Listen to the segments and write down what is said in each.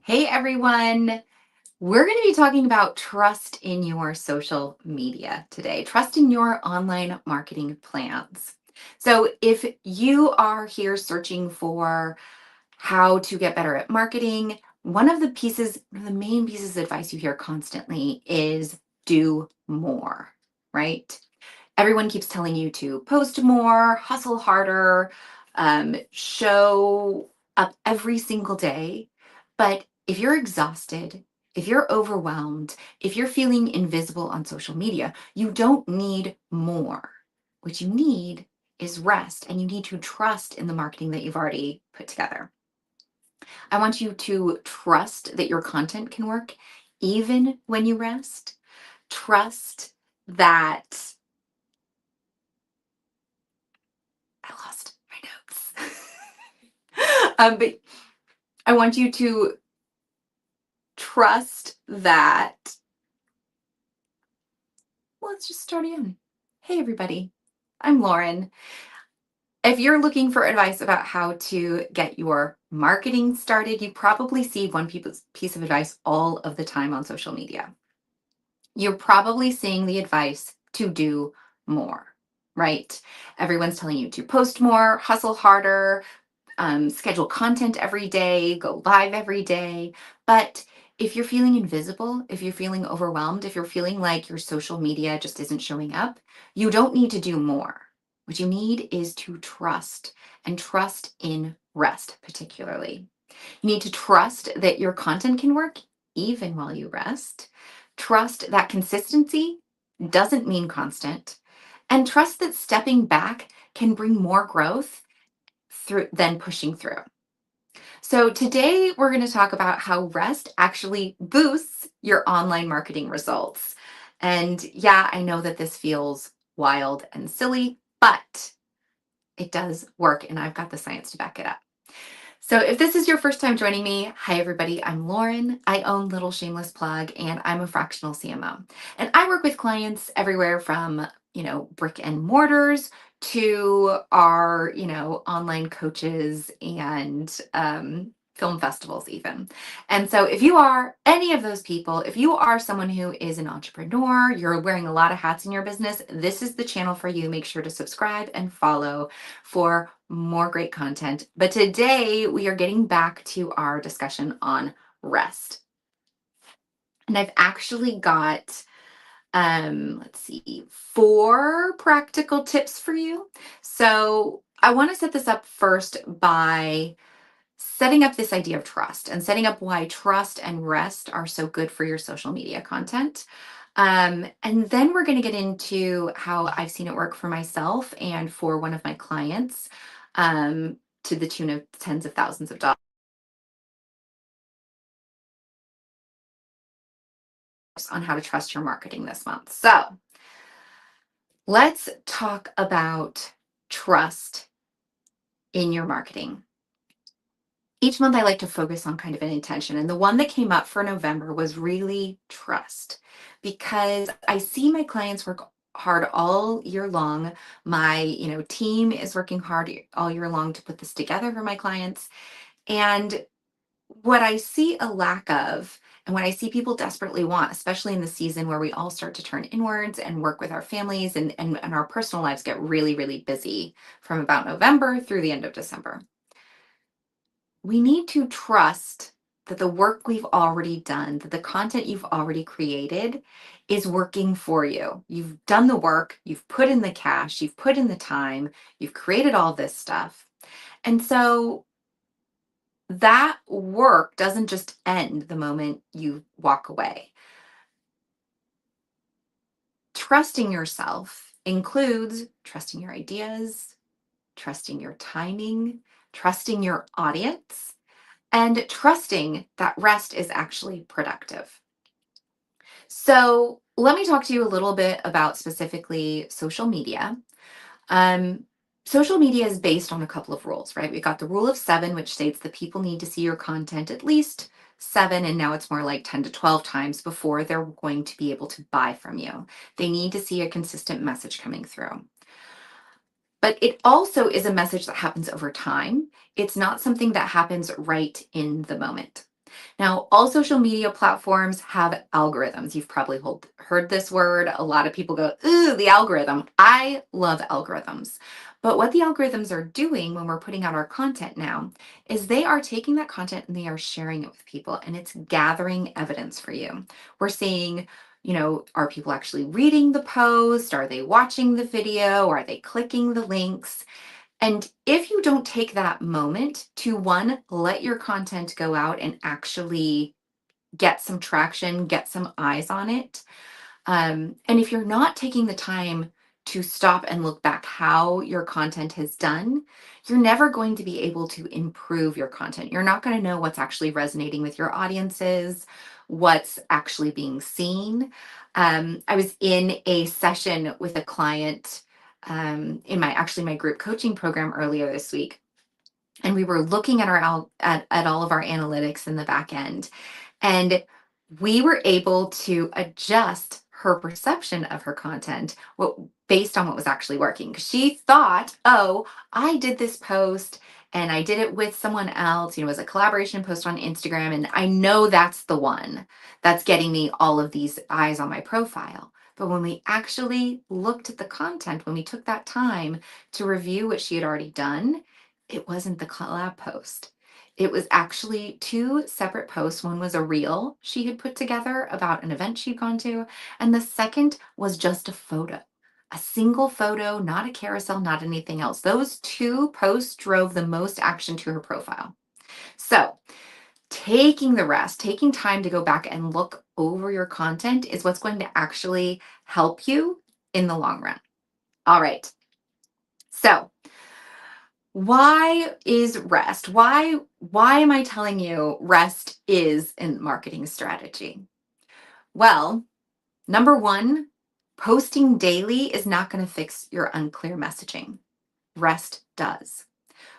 Hey everyone. We're going to be talking about trust in your social media today, trust in your online marketing plans. So, if you are here searching for how to get better at marketing, one of the main pieces of advice you hear constantly is do more, right? Everyone keeps telling you to post more, hustle harder, show up every single day. But if you're exhausted, if you're overwhelmed, if you're feeling invisible on social media, you don't need more. What you need is rest, and you need to trust in the marketing that you've already put together. I want you to trust that your content can work even when you rest. Trust that I lost my notes. But I want you to trust that. Well, let's just start again. Hey, everybody. I'm Lauren. If you're looking for advice about how to get your marketing started, you probably see one piece of advice all of the time on social media. You're probably seeing the advice to do more, right? Everyone's telling you to post more, hustle harder, schedule content every day, go live every day. But if you're feeling invisible, if you're feeling overwhelmed, if you're feeling like your social media just isn't showing up, you don't need to do more. What you need is to trust and trust in rest, particularly. You need to trust that your content can work even while you rest. Trust that consistency doesn't mean constant. And trust that stepping back can bring more growth through than pushing through. So today we're going to talk about how rest actually boosts your online marketing results. And yeah, I know that this feels wild and silly, but it does work and I've got the science to back it up. So if this is your first time joining me, hi everybody, I'm Lauren. I own Little Shameless Plug and I'm a fractional CMO. And I work with clients everywhere from, brick and mortars to our, online coaches and film festivals even. And so if you are any of those people, if you are someone who is an entrepreneur, you're wearing a lot of hats in your business, this is the channel for you. Make sure to subscribe and follow for more great content. But today we are getting back to our discussion on rest. And I've actually got, let's see, 4 practical tips for you. So I want to set this up first by setting up this idea of trust and setting up why trust and rest are so good for your social media content. And then we're going to get into how I've seen it work for myself and for one of my clients, to the tune of tens of thousands of dollars, on how to trust your marketing this month. So let's talk about trust in your marketing. Each month I like to focus on kind of an intention. And the one that came up for November was really trust, because I see my clients work hard all year long. My, team is working hard all year long to put this together for my clients. And what I see a lack of, and what I see people desperately want, especially in the season where we all start to turn inwards and work with our families and our personal lives get really, really busy from about November through the end of December. We need to trust that the work we've already done, that the content you've already created is working for you. You've done the work, you've put in the cash, you've put in the time, you've created all this stuff. And so that work doesn't just end the moment you walk away. Trusting yourself includes trusting your ideas, trusting your timing, trusting your audience, and trusting that rest is actually productive. So, let me talk to you a little bit about specifically social media. Um, Social media is based on a couple of rules, right? We've got the rule of 7, which states that people need to see your content at least 7, and now it's more like 10 to 12 times before they're going to be able to buy from you. They need to see a consistent message coming through. But it also is a message that happens over time. It's not something that happens right in the moment. Now, all social media platforms have algorithms. You've probably heard this word. A lot of people go, ooh, the algorithm. I love algorithms. But what the algorithms are doing when we're putting out our content now is they are taking that content and they are sharing it with people, and it's gathering evidence for you. We're seeing, are people actually reading the post? Are they watching the video? Are they clicking the links? And if you don't take that moment to one, let your content go out and actually get some traction, get some eyes on it. And if you're not taking the time to stop and look back how your content has done, you're never going to be able to improve your content. You're not going to know what's actually resonating with your audiences, what's actually being seen. I was in a session with a client in my group coaching program earlier this week, and we were looking at at all of our analytics in the back end, and we were able to adjust her perception of her content based on what was actually working. 'Cause she thought, oh, I did this post and I did it with someone else. It was a collaboration post on Instagram. And I know that's the one that's getting me all of these eyes on my profile. But when we actually looked at the content, when we took that time to review what she had already done, it wasn't the collab post. It was actually two separate posts. One was a reel she had put together about an event she'd gone to, and the second was just a single photo, not a carousel, not anything else. Those two posts drove the most action to her profile. So, taking the rest, taking time to go back and look over your content is what's going to actually help you in the long run. All right. So, why is rest? Why am I telling you rest is a marketing strategy? Well, number one, posting daily is not going to fix your unclear messaging. Rest does.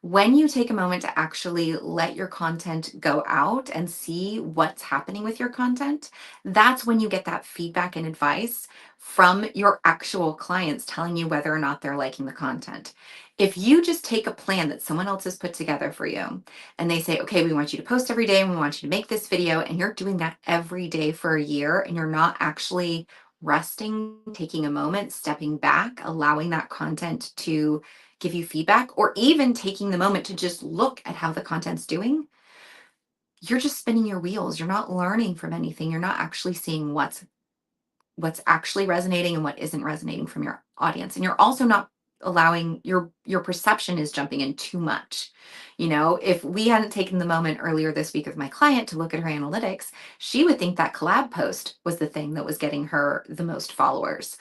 When you take a moment to actually let your content go out and see what's happening with your content, that's when you get that feedback and advice from your actual clients telling you whether or not they're liking the content. If you just take a plan that someone else has put together for you and they say, okay, we want you to post every day and we want you to make this video, and you're doing that every day for a year and you're not actually resting, taking a moment, stepping back, allowing that content to give you feedback, or even taking the moment to just look at how the content's doing, you're just spinning your wheels. You're not learning from anything. You're not actually seeing what's actually resonating and what isn't resonating from your audience. And you're also not allowing your perception is jumping in too much. If we hadn't taken the moment earlier this week with my client to look at her analytics, she would think that collab post was the thing that was getting her the most followers.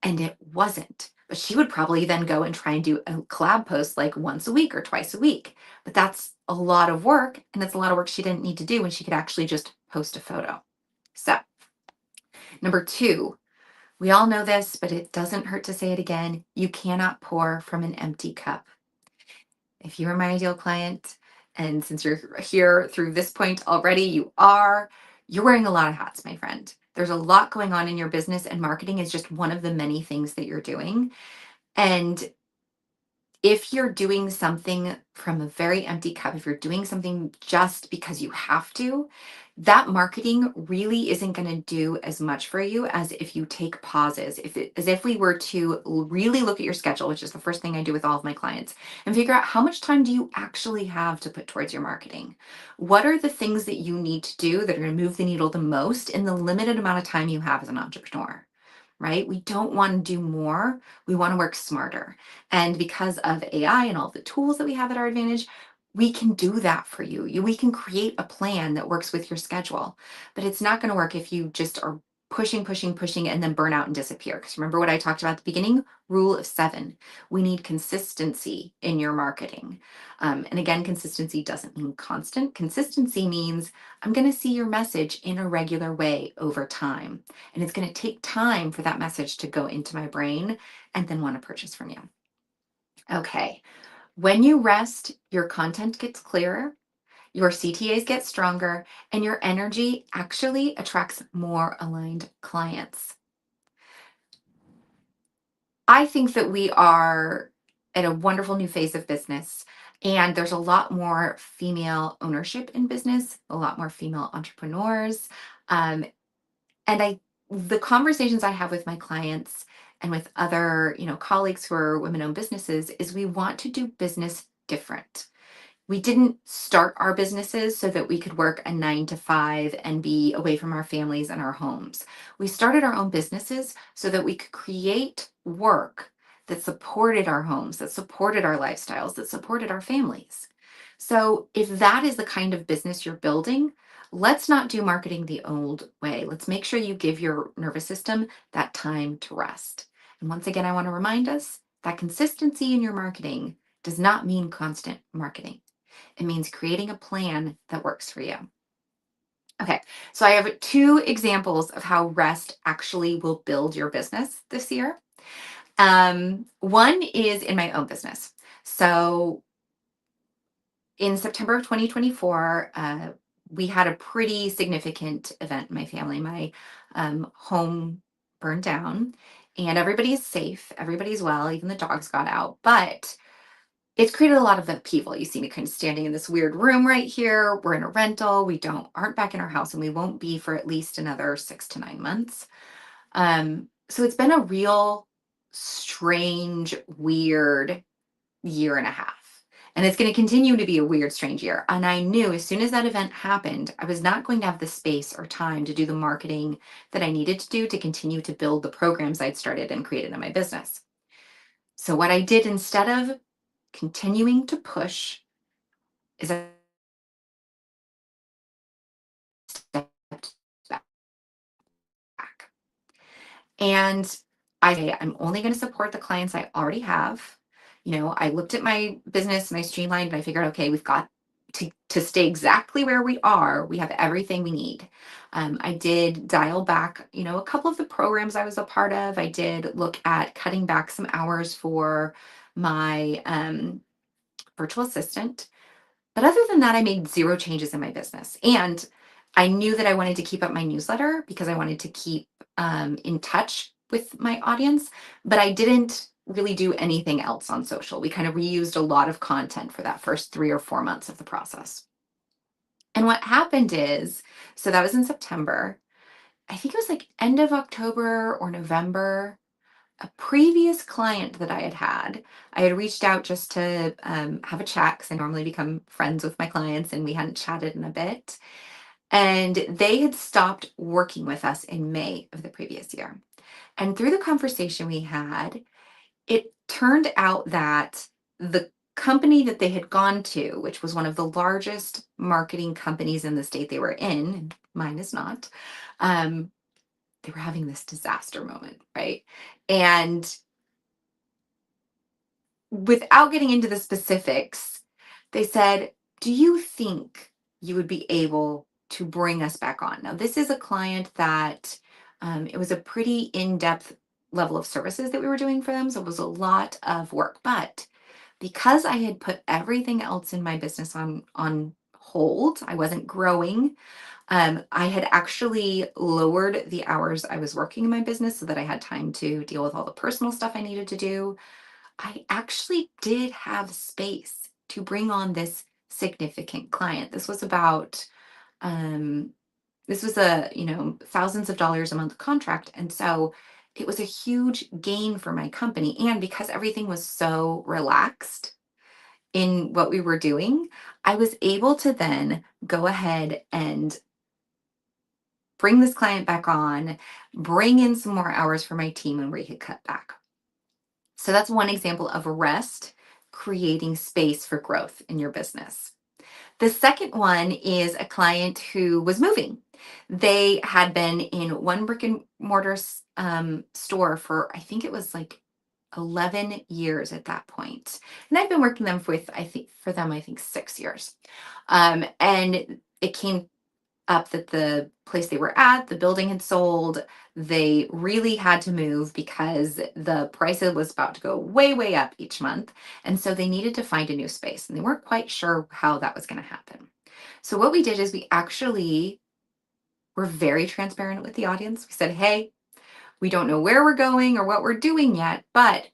And it wasn't. But she would probably then go and try and do a collab post like once a week or twice a week. But that's a lot of work. And it's a lot of work she didn't need to do when she could actually just post a photo. So, number two, we all know this, but it doesn't hurt to say it again. You cannot pour from an empty cup. If you are my ideal client, and since you're here through this point already, you're wearing a lot of hats, my friend. There's a lot going on in your business, and marketing is just one of the many things that you're doing. And if you're doing something from a very empty cup, if you're doing something just because you have to, that marketing really isn't going to do as much for you as if you take pauses. As if we were to really look at your schedule, which is the first thing I do with all of my clients, and figure out how much time do you actually have to put towards your marketing? What are the things that you need to do that are going to move the needle the most in the limited amount of time you have as an entrepreneur? Right? We don't want to do more. We want to work smarter. And because of AI and all the tools that we have at our advantage, we can do that for you. We can create a plan that works with your schedule. But it's not going to work if you just are pushing, pushing, pushing, and then burn out and disappear. Because remember what I talked about at the beginning? Rule of seven. We need consistency in your marketing. And again, consistency doesn't mean constant. Consistency means I'm going to see your message in a regular way over time. And it's going to take time for that message to go into my brain and then want to purchase from you. Okay. When you rest, your content gets clearer, your CTAs get stronger, and your energy actually attracts more aligned clients. I think that we are at a wonderful new phase of business. And there's a lot more female ownership in business, a lot more female entrepreneurs. Um, and the conversations I have with my clients and with other, colleagues who are women-owned businesses is we want to do business different. We didn't start our businesses so that we could work a 9 to 5 and be away from our families and our homes. We started our own businesses so that we could create work that supported our homes, that supported our lifestyles, that supported our families. So, if that is the kind of business you're building, let's not do marketing the old way. Let's make sure you give your nervous system that time to rest. And once again, I want to remind us that consistency in your marketing does not mean constant marketing. It means creating a plan that works for you. Okay, so I have two examples of how rest actually will build your business this year. One is in my own business. So in September of 2024, we had a pretty significant event in my family. My home burned down, and everybody's safe, everybody's well, even the dogs got out. But it's created a lot of upheaval. You see me kind of standing in this weird room right here. We're in a rental. We don't aren't back in our house, and we won't be for at least another 6 to 9 months. So it's been a real strange, weird year and a half. And it's going to continue to be a weird, strange year. And I knew as soon as that event happened, I was not going to have the space or time to do the marketing that I needed to do to continue to build the programs I'd started and created in my business. So what I did instead of continuing to push is I stepped back. And I say, I'm only going to support the clients I already have. I looked at my business and I streamlined and I figured, okay, we've got to stay exactly where we are. We have everything we need. I did dial back, a couple of the programs I was a part of. I did look at cutting back some hours for my virtual assistant. But other than that, I made zero changes in my business. And I knew that I wanted to keep up my newsletter because I wanted to keep in touch with my audience, but I didn't really do anything else on social. We kind of reused a lot of content for that first 3 or 4 months of the process. And what happened is, so that was in September. I think it was like end of October or November. A previous client that I had reached out just to have a chat because I normally become friends with my clients and we hadn't chatted in a bit. And they had stopped working with us in May of the previous year. And through the conversation we had, it turned out that the company that they had gone to, which was one of the largest marketing companies in the state they were in, and mine is not, um, they were having this disaster moment, right? And without getting into the specifics, they said, "Do you think you would be able to bring us back on?" Now, this is a client that it was a pretty in depth level of services that we were doing for them. So it was a lot of work. But because I had put everything else in my business on hold, I wasn't growing. I had actually lowered the hours I was working in my business so that I had time to deal with all the personal stuff I needed to do. I actually did have space to bring on this significant client. Um, this was a, thousands of dollars a month contract. And so it was a huge gain for my company. And because everything was so relaxed in what we were doing, I was able to then go ahead and bring this client back on, bring in some more hours for my team, and we could cut back. So that's one example of rest, creating space for growth in your business. The second one is a client who was moving. They had been in one brick and mortar store for, I think it was like 11 years at that point. And I've been working them with, I think 6 years. And it came up that the place they were at, the building had sold. They really had to move because the price was about to go way, way up each month. And so they needed to find a new space and they weren't quite sure how that was going to happen. So what we did is we actually were very transparent with the audience. We said, hey, we don't know where we're going or what we're doing yet, but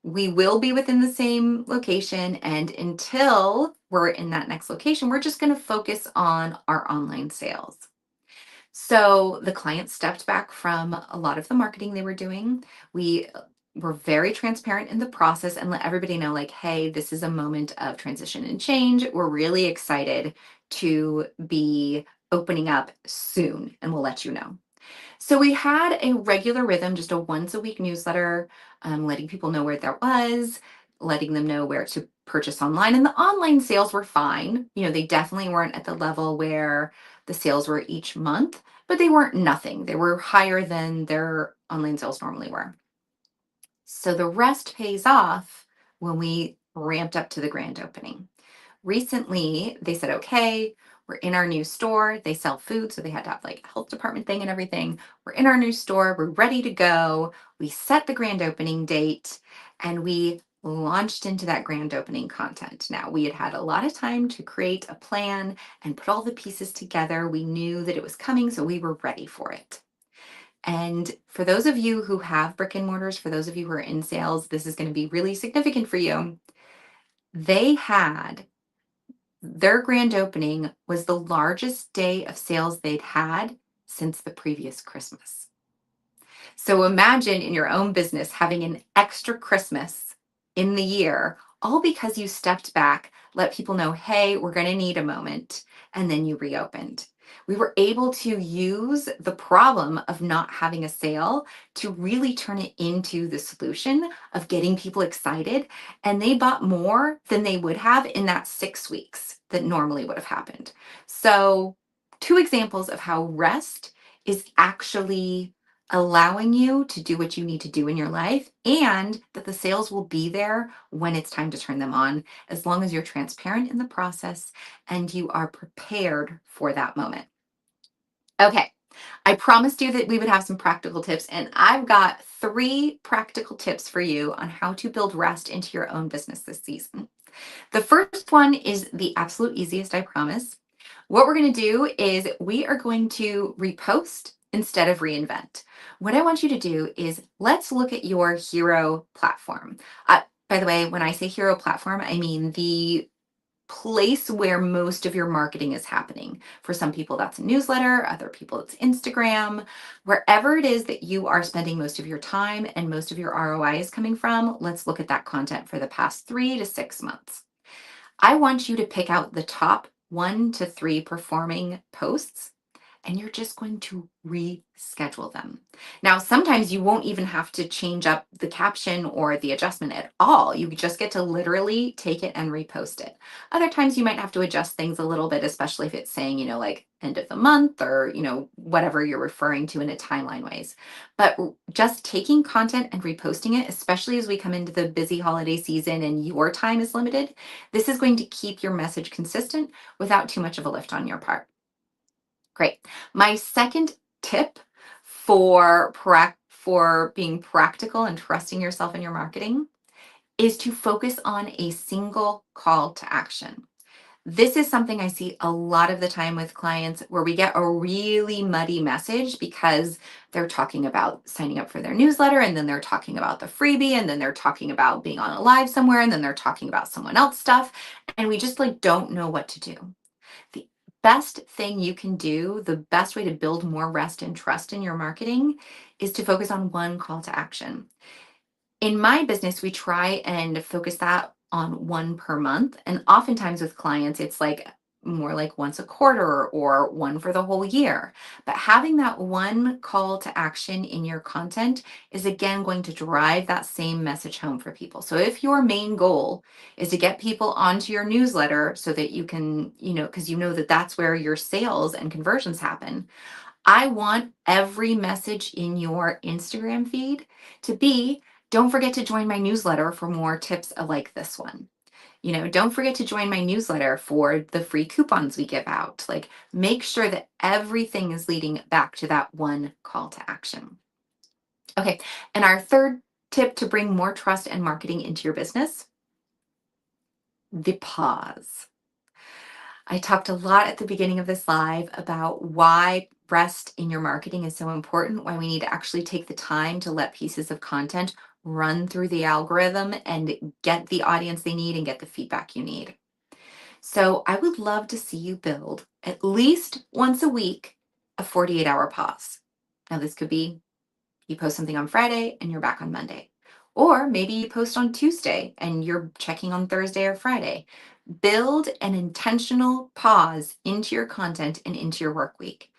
We will be within the same location, and until we're in that next location, we're just going to focus on our online sales. So the client stepped back from a lot of the marketing they were doing. We were very transparent in the process and let everybody know, like, hey, this is a moment of transition and change. We're really excited to be opening up soon, and we'll let you know. So we had a regular rhythm, just a once a week newsletter, letting people know where that was, letting them know where to purchase online. And the online sales were fine. They definitely weren't at the level where the sales were each month, but they weren't nothing. They were higher than their online sales normally were. So the rest pays off when we ramped up to the grand opening. Recently, they said, okay, we're in our new store. They sell food, so they had to have like a health department thing and everything. We're in our new store. We're ready to go. We set the grand opening date and we launched into that grand opening content. Now, we had had a lot of time to create a plan and put all the pieces together. We knew that it was coming, so we were ready for it. And for those of you who have brick and mortars, for those of you who are in sales, this is going to be really significant for you. They had Their grand opening was the largest day of sales they'd had since the previous Christmas. So imagine in your own business having an extra Christmas in the year, all because you stepped back, let people know, hey, we're going to need a moment, and then you reopened. We were able to use the problem of not having a sale to really turn it into the solution of getting people excited. And they bought more than they would have in that 6 weeks that normally would have happened. So, two examples of how rest is actually allowing you to do what you need to do in your life, and that the sales will be there when it's time to turn them on, as long as you're transparent in the process and you are prepared for that moment. Okay, I promised you that we would have some practical tips, and I've got 3 practical tips for you on how to build rest into your own business this season. The first one is the absolute easiest, I promise. What we're going to do is we are going to repost instead of reinvent. What I want you to do is let's look at your hero platform. By the way, when I say hero platform, I mean the place where most of your marketing is happening. For some people, that's a newsletter, other people, it's Instagram. Wherever it is that you are spending most of your time and most of your ROI is coming from, let's look at that content for the past 3 to 6 months. I want you to pick out the top 1 to 3 performing posts, and you're just going to reschedule them. Now, sometimes you won't even have to change up the caption or the adjustment at all. You just get to literally take it and repost it. Other times you might have to adjust things a little bit, especially if it's saying, like end of the month or, whatever you're referring to in a timeline ways. But just taking content and reposting it, especially as we come into the busy holiday season and your time is limited, this is going to keep your message consistent without too much of a lift on your part. Great. My second tip for being practical and trusting yourself in your marketing is to focus on a single call to action. This is something I see a lot of the time with clients where we get a really muddy message because they're talking about signing up for their newsletter, and then they're talking about the freebie, and then they're talking about being on a live somewhere, and then they're talking about someone else stuff, and we just like don't know what to do. The best thing you can do, the best way to build more rest and trust in your marketing is to focus on one call to action. In my business, we try and focus that on one per month. And oftentimes with clients, it's like more like once a quarter or one for the whole year. But having that one call to action in your content is again going to drive that same message home for people. So if your main goal is to get people onto your newsletter so that you can, because you know that that's where your sales and conversions happen, I want every message in your Instagram feed to be, don't forget to join my newsletter for more tips like this one. Don't forget to join my newsletter for the free coupons we give out. Like, make sure that everything is leading back to that one call to action. Okay. And our third tip to bring more trust and marketing into your business, the pause. I talked a lot at the beginning of this live about why rest in your marketing is so important, why we need to actually take the time to let pieces of content run through the algorithm and get the audience they need and get the feedback you need. So I would love to see you build at least once a week a 48-hour pause. Now, this could be you post something on Friday and you're back on Monday. Or maybe you post on Tuesday and you're checking on Thursday or Friday. Build an intentional pause into your content and into your work week.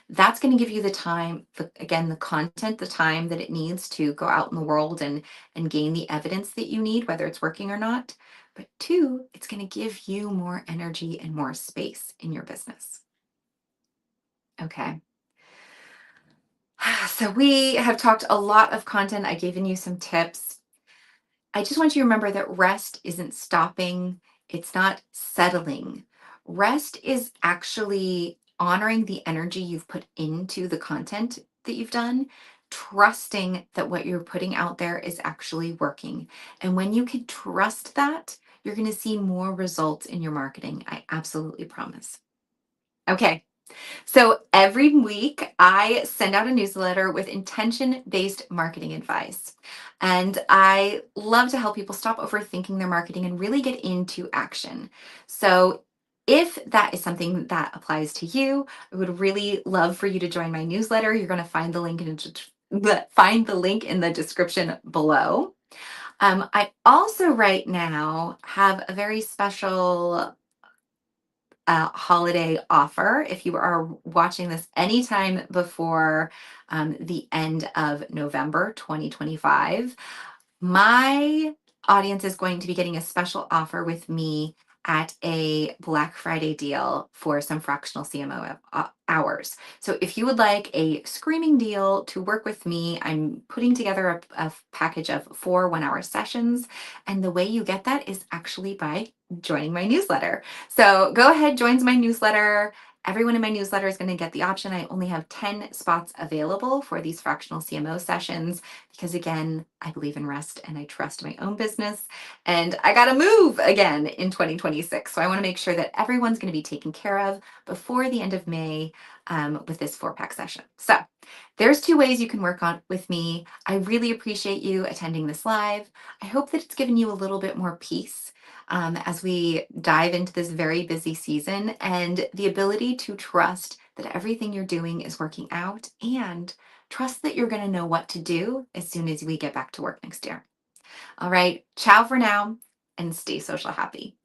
That's going to give you the time, again, the content, the time that it needs to go out in the world and gain the evidence that you need, whether it's working or not. But two, it's going to give you more energy and more space in your business. Okay. So we have talked a lot of content. I've given you some tips. I just want you to remember that rest isn't stopping, it's not settling. Rest is actually honoring the energy you've put into the content that you've done, trusting that what you're putting out there is actually working. And when you can trust that, you're going to see more results in your marketing. I absolutely promise. Okay. So every week, I send out a newsletter with intention based marketing advice. And I love to help people stop overthinking their marketing and really get into action. So if that is something that applies to you, I would really love for you to join my newsletter. You're going to find the link in the description below. I also right now have a very special holiday offer. If you are watching this anytime before the end of November 2025, my audience is going to be getting a special offer with me at a Black Friday deal for some fractional CMO hours. So if you would like a screaming deal to work with me, I'm putting together a package of 4 1-hour sessions. And the way you get that is actually by joining my newsletter. So go ahead, join my newsletter. Everyone in my newsletter is going to get the option. I only have 10 spots available for these fractional CMO sessions because, again, I believe in rest and I trust my own business. And I got to move again in 2026. So I want to make sure that everyone's going to be taken care of before the end of May with this 4-pack session. So there's 2 ways you can work on with me. I really appreciate you attending this live. I hope that it's given you a little bit more peace as we dive into this very busy season and the ability to trust that everything you're doing is working out and trust that you're going to know what to do as soon as we get back to work next year. All right. Ciao for now and stay social happy.